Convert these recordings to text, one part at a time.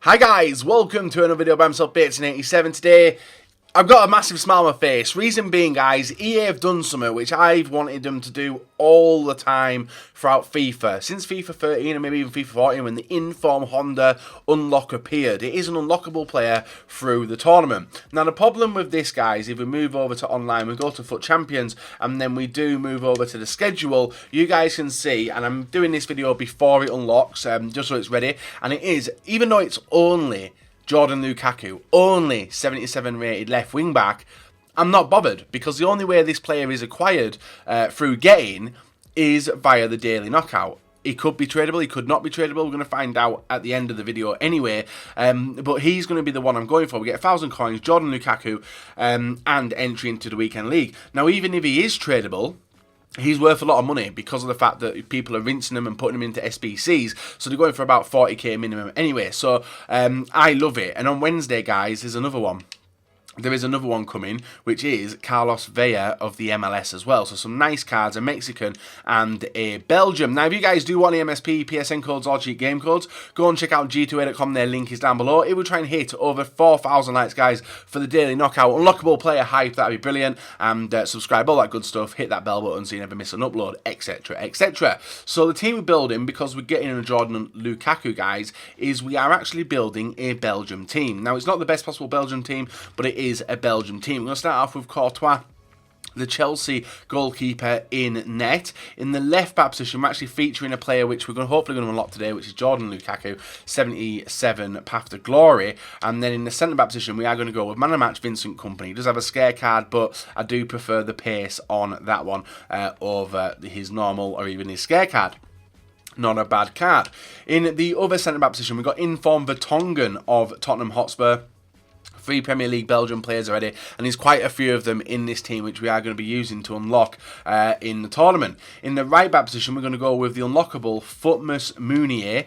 Hi guys, welcome to another video by myself, Bates87. Today, I've got a massive smile on my face. Reason being, guys, EA have done something which I've wanted them to do all the time throughout FIFA. Since FIFA 13 and maybe even FIFA 14 when the Inform Honda unlock appeared. It is an unlockable player through the tournament. Now the problem with this, guys, if we move over to online, we go to FUT Champions and then we do move over to the schedule, you guys can see, and I'm doing this video before it unlocks, just so it's ready, and it is, even though it's only Jordan Lukaku, only 77 rated left wing back, I'm not bothered because the only way this player is acquired through getting is via the daily knockout. He could be tradable, he could not be tradable. We're going to find out at the end of the video anyway. But he's going to be the one I'm going for. We get 1,000 coins, Jordan Lukaku, and entry into the weekend league. Now, even if he is tradable, he's worth a lot of money because of the fact that people are rinsing him and putting him into SBCs. So they're going for about 40k minimum anyway. So I love it. And on Wednesday, guys, there's another one. There is another one coming, which is Carlos Vela of the MLS as well. So some nice cards, a Mexican and a Belgium. Now, if you guys do want the MSP, PSN codes or cheat game codes, go and check out g2a.com. Their link is down below. It will try and hit over 4,000 likes, guys, for the daily knockout. Unlockable player hype, that'd be brilliant. And subscribe, all that good stuff. Hit that bell button so you never miss an upload, etc., etc. So the team we're building, because we're getting a Jordan Lukaku, guys, is we are actually building a Belgium team. Now, it's not the best possible Belgium team, but it is a Belgium team. We're going to start off with Courtois, the Chelsea goalkeeper, in net. In the left back position, we're actually featuring a player which we're hopefully going to unlock today, which is Jordan Lukaku, 77 Path to Glory. And then in the centre back position, we are going to go with man of match Vincent Kompany. He does have a scare card, but I do prefer the pace on that one over his normal or even his scare card. Not a bad card. In the other centre back position, we've got Inform Vertonghen of Tottenham Hotspur. 3 Premier League Belgian players already, and there's quite a few of them in this team which we are going to be using to unlock in the tournament. In the right back position, we're going to go with the unlockable Futmas Mounier.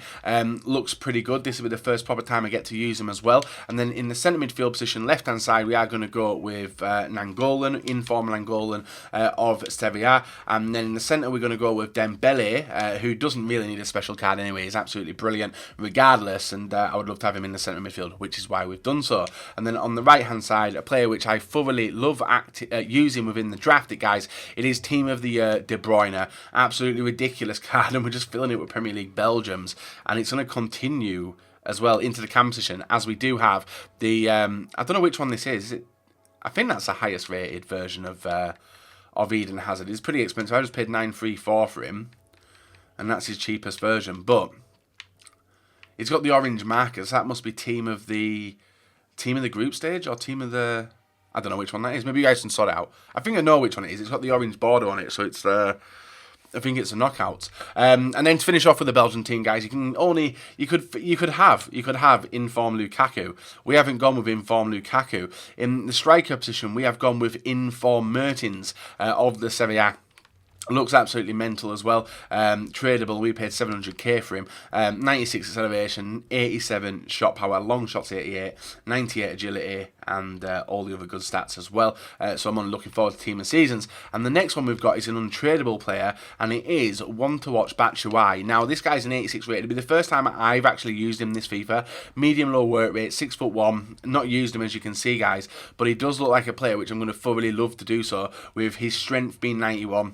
Looks pretty good. This will be the first proper time I get to use him as well. And then in the centre midfield position, left hand side, we are going to go with Nangolan, Inform Nangolan of Sevilla. And then in the centre, we're going to go with Dembele, who doesn't really need a special card anyway. He's absolutely brilliant regardless, and I would love to have him in the centre midfield, which is why we've done so. And then on the right hand side, a player which I thoroughly love using within the draft, guys, it is Team of the Year De Bruyne. Absolutely ridiculous card, and we're just filling it with Premier League Belgiums, and it's going to continue as well into the cam position, as we do have the I don't know which one this is. I think that's the highest rated version of Eden Hazard. It's pretty expensive. I just paid 934 for him, and that's his cheapest version, but it's got the orange markers. That must be team of the group stage or team of the... I don't know which one that is. Maybe you guys can sort it out. I think I know which one it is. It's got the orange border on it, so it's... I think it's a knockout. And then to finish off with the Belgian team, guys, you could have Inform Lukaku. We haven't gone with Inform Lukaku. In the striker position, we have gone with Inform Mertens of the Serie A. Looks absolutely mental as well. Tradable, we paid 700k for him. 96 acceleration, 87 shot power, long shots 88, 98 agility, and all the other good stats as well. So I'm only looking forward to Team of Seasons. And the next one we've got is an untradable player, and it is one to watch Batshuayi. Now, this guy's an 86 rated. It'll be the first time I've actually used him this FIFA. Medium low work rate, 6'1". Not used him, as you can see, guys, but he does look like a player which I'm going to thoroughly love to do so, with his strength being 91.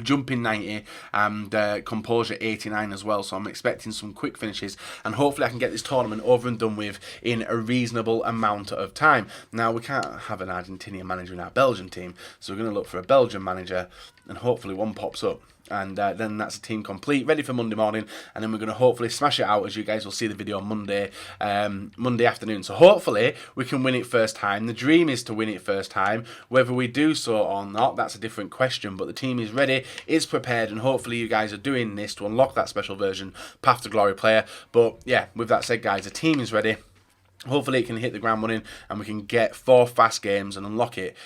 Jumping 90 and composure 89 as well, so I'm expecting some quick finishes, and hopefully I can get this tournament over and done with in a reasonable amount of time. Now, we can't have an Argentinian manager in our Belgian team, so we're going to look for a Belgian manager, and hopefully one pops up. And then that's a team complete, ready for Monday morning, and then we're going to hopefully smash it out, as you guys will see the video on Monday afternoon. So hopefully we can win it first time. The dream is to win it first time. Whether we do so or not, that's a different question, but the team is ready, is prepared, and hopefully you guys are doing this to unlock that special version Path to Glory player. But yeah, with that said, guys, the team is ready. Hopefully it can hit the ground running and we can get 4 fast games and unlock it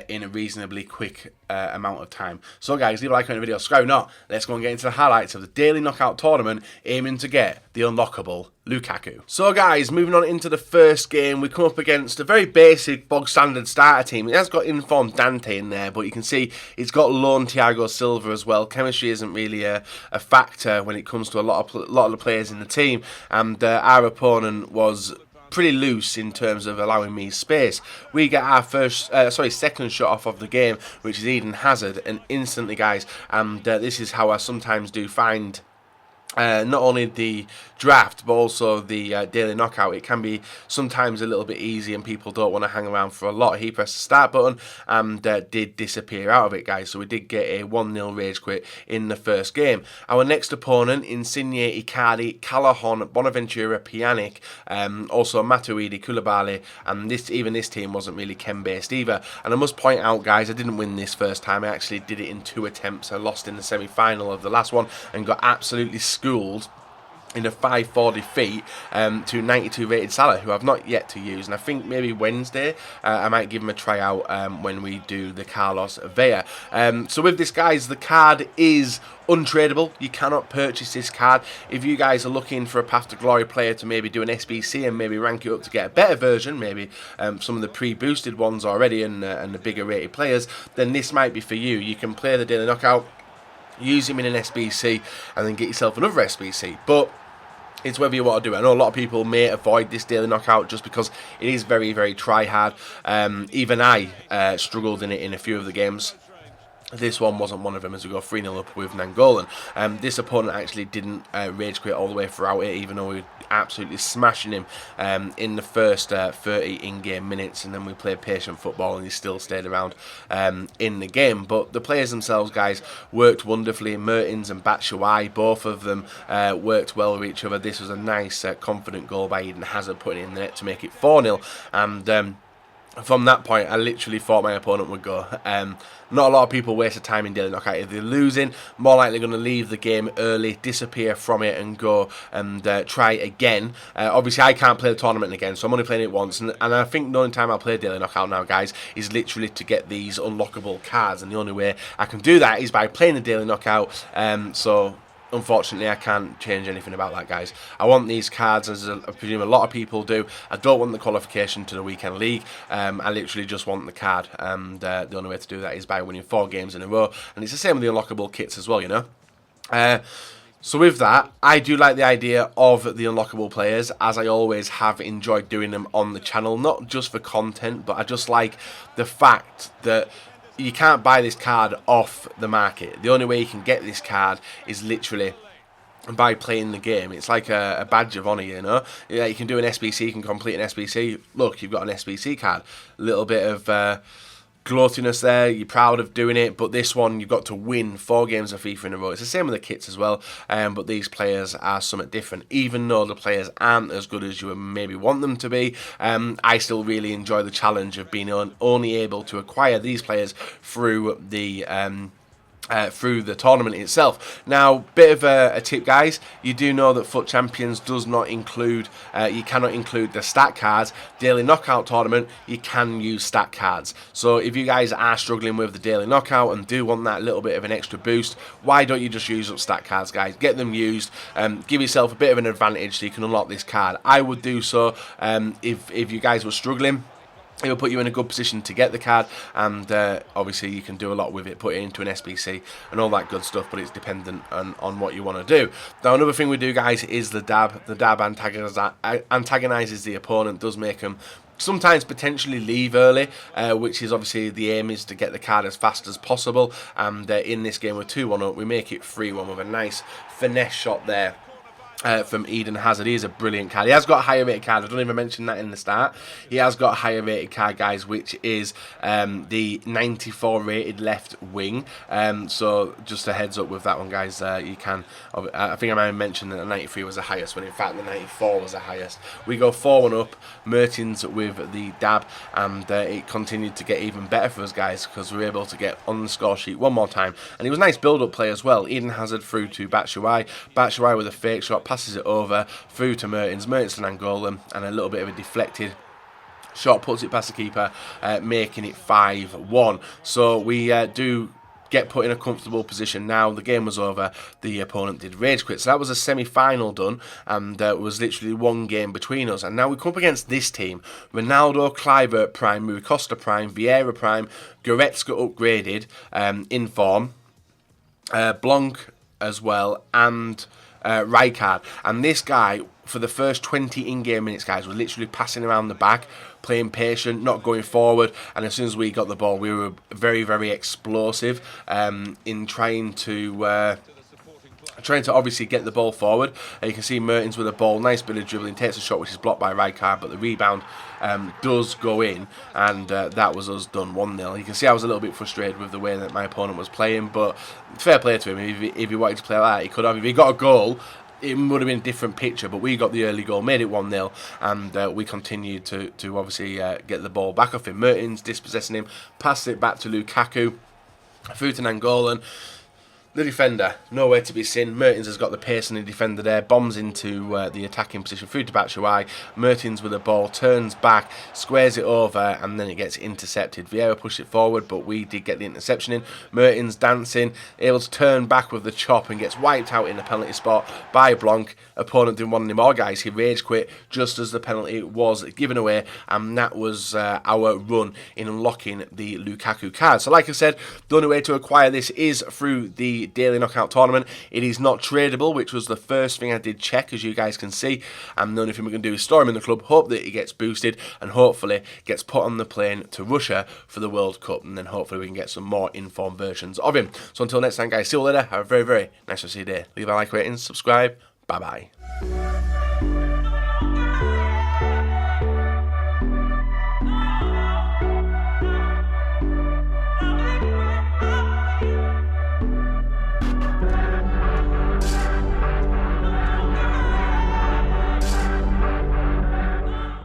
in a reasonably quick amount of time. So guys, leave a like on the video, subscribe or not. Let's go and get into the highlights of the daily knockout tournament, aiming to get the unlockable Lukaku. So guys, moving on into the first game, we come up against a very basic, bog standard starter team. It has got informed Dante in there, but you can see it's got lone Thiago Silva as well. Chemistry isn't really a factor when it comes to a lot of the players in the team, and our opponent was pretty loose in terms of allowing me space. We get our second shot off of the game, which is Eden Hazard, and instantly, guys, this is how I sometimes do find not only the draft but also the daily knockout. It can be sometimes a little bit easy and people don't want to hang around for a lot. He pressed the start button and did disappear out of it, guys, so we did get a 1-0 rage quit in the first game. Our next opponent, Insigne, Icardi, Callahan, Bonaventura, Pjanic, also Matuidi, Koulibaly, and this team wasn't really chem based either. And I must point out, guys, I didn't win this first time. I actually did it in 2 attempts. I lost in the semi-final of the last one and got absolutely schooled in a 5-4 defeat to 92 rated Salah, who I've not yet to use, and I think maybe Wednesday I might give him a try out when we do the Carlos Vela. So with this, guys, the card is untradeable. You cannot purchase this card. If you guys are looking for a Path to Glory player to maybe do an SBC and maybe rank you up to get a better version, maybe some of the pre-boosted ones already and the bigger rated players, then this might be for you. You can play the daily knockout, use him in an SBC, and then get yourself another SBC. But it's whether you want to do it. I know a lot of people may avoid this daily knockout just because it is very, very try-hard. Even I struggled in it in a few of the games. This one wasn't one of them, as we go 3-0 up with Nangolan. This opponent actually didn't rage quit all the way throughout it, even though we were absolutely smashing him in the first 30 in-game minutes, and then we played patient football and he still stayed around in the game. But the players themselves, guys, worked wonderfully. Mertens and Batshuayi, both of them worked well with each other. This was a nice, confident goal by Eden Hazard, putting it in the net to make it 4-0. And from that point, I literally thought my opponent would go. Not a lot of people waste their time in daily knockout. If they're losing, more likely going to leave the game early, disappear from it, and go and try again. Obviously, I can't play the tournament again, so I'm only playing it once. And I think the only time I'll play daily knockout now, guys, is literally to get these unlockable cards. And the only way I can do that is by playing the daily knockout. So unfortunately, I can't change anything about that, guys. I want these cards, as I presume a lot of people do. I don't want the qualification to the weekend league. I literally just want the card, and the only way to do that is by winning 4 games in a row. And it's the same with the unlockable kits as well, you know. So with that, I do like the idea of the unlockable players, as I always have enjoyed doing them on the channel, not just for content, but I just like the fact that you can't buy this card off the market. The only way you can get this card is literally by playing the game. It's like a badge of honour, you know. Yeah, you can do an SBC, you can complete an SBC. Look, you've got an SBC card. A little bit of gloatiness there, you're proud of doing it, but this one you've got to win 4 games of FIFA in a row. It's the same with the kits as well, but these players are somewhat different. Even though the players aren't as good as you maybe want them to be, I still really enjoy the challenge of being only able to acquire these players through the tournament itself. Now, bit of a tip, guys. You do know that Foot Champions does not include, you cannot include the stat cards. Daily Knockout Tournament, you can use stat cards. So if you guys are struggling with the Daily Knockout and do want that little bit of an extra boost, why don't you just use up stat cards, guys? Get them used, give yourself a bit of an advantage so you can unlock this card. I would do so if you guys were struggling. It will put you in a good position to get the card, and obviously you can do a lot with it, put it into an SBC and all that good stuff, but it's dependent on what you want to do. Now, another thing we do, guys, is the dab. The dab antagonises the opponent, does make them sometimes potentially leave early, which is obviously the aim, is to get the card as fast as possible. And in this game, we're 2-1 up, we make it 3-1 with a nice finesse shot there from Eden Hazard. He is a brilliant card. He has got a higher rated card. I don't even mention that in the start. He has got a higher rated card, guys, which is the 94 rated left wing. So just a heads up with that one, guys. You can, I think I might have mentioned that the 93 was the highest, when in fact the 94 was the highest. We go 4-1 up, Mertens with the dab, and it continued to get even better for us, guys, because we were able to get on the score sheet one more time. And it was a nice build-up play as well. Eden Hazard through to Batshuayi. Batshuayi with a fake shot, passes it over through to Mertens to Nangolan, and a little bit of a deflected shot puts it past the keeper, making it 5-1. So we do get put in a comfortable position now. The game was over. The opponent did rage quit. So that was a semi-final done, and it was literally one game between us. And now we come up against this team. Ronaldo, Kluivert prime, Rui Costa prime, Vieira prime, Goretzka upgraded in form, Blanc as well, and Rijkaard. And this guy, for the first 20 in-game minutes, guys, was literally passing around the back, playing patient, not going forward, and as soon as we got the ball, we were very, very explosive in trying to obviously get the ball forward. You can see Mertens with the ball, nice bit of dribbling, takes a shot which is blocked by Rijkaard, but the rebound does go in, and that was us done 1-0. You can see I was a little bit frustrated with the way that my opponent was playing, but fair play to him. If he wanted to play like that, he could have. If he got a goal, it would have been a different picture, but we got the early goal, made it 1-0, and we continued to obviously get the ball back off him. Mertens dispossessing him, passed it back to Lukaku, through to Nangolan. The defender, nowhere to be seen. Mertens has got the pace on the defender there, bombs into the attacking position, through to Batshuayi. Mertens with the ball, turns back, squares it over, and then it gets intercepted. Vieira pushed it forward, but we did get the interception in. Mertens dancing, able to turn back with the chop, and gets wiped out in the penalty spot by Blanc. Opponent didn't want any more, guys. He rage quit just as the penalty was given away, and that was our run in unlocking the Lukaku card. So like I said, the only way to acquire this is through the daily knockout tournament. It is not tradable, which was the first thing I did check, as you guys can see, and the only thing we can do is store him in the club, hope that he gets boosted, and hopefully gets put on the plane to Russia for the World Cup, and then hopefully we can get some more informed versions of him. So until next time, guys, see you later. Have a very, very nice rest of your day. Leave a like, rating, subscribe. Bye bye.